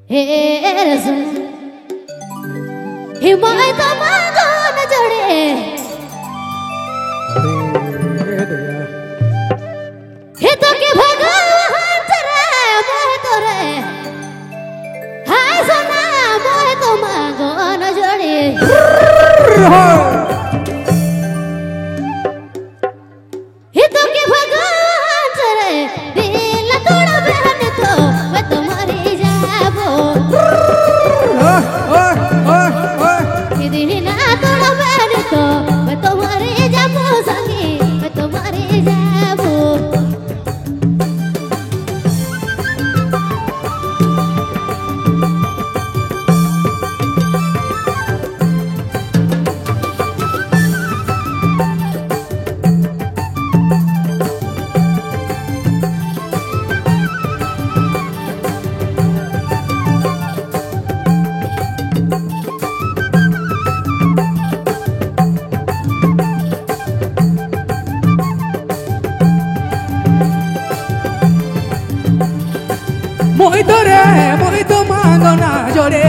हेरसुन हिमायत मागून जोडे हे तो के भगवान रे मोह तो रे हाय सोना मोह तो मागून जोडे हे तो के भगवान रे दिल तोड़ बहन तो मैं तो मरी जाबो दिल ना तोड़ बहन तो मैं तो मरी जाबो संगी मैं तो मरी जाबो मोहित मांगना जोड़े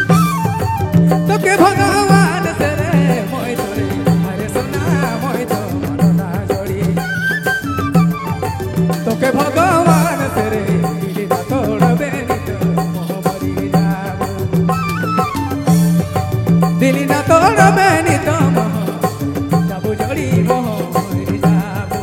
तो के भगवान से रे मोहित रे अरे सुना मोहित मांगना जोड़ी तो के भगवान से रे दिल ना तोड़बे तो मोह मरी जाबो दिल ना तोड़बे तो मोह जाबो जोड़ी मोह मरी जाबो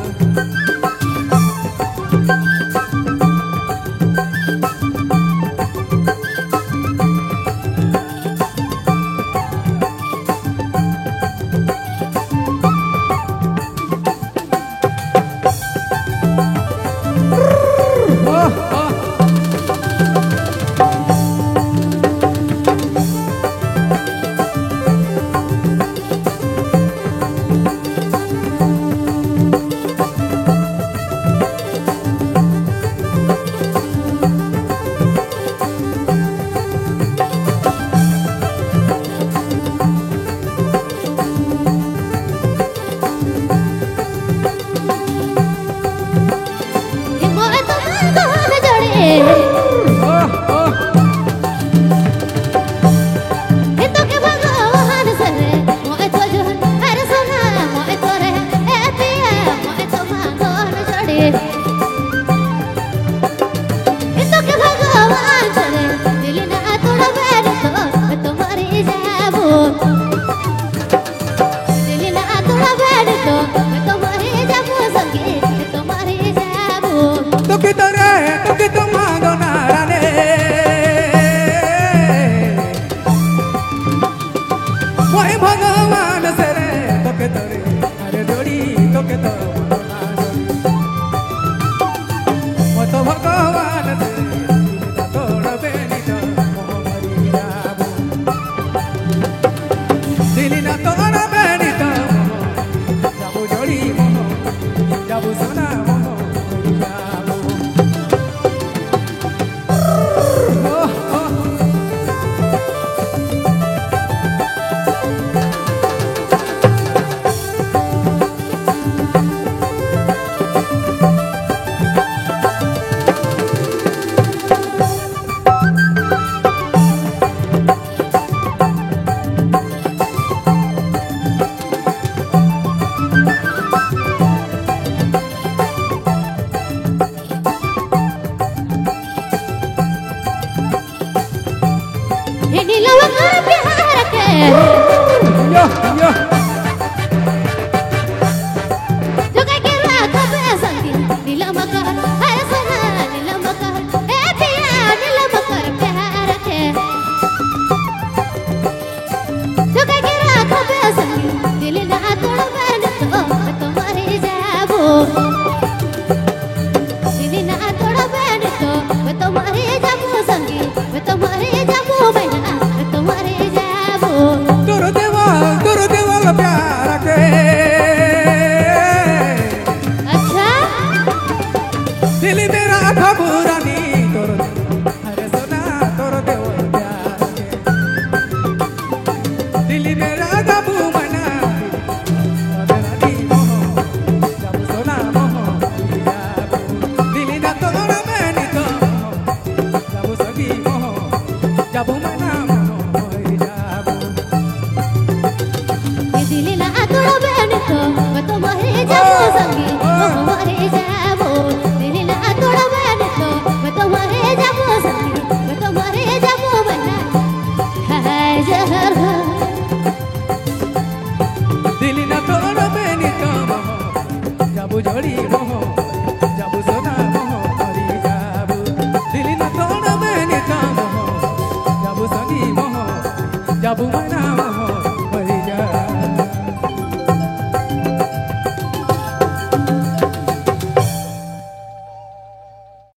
যাবো মায়ের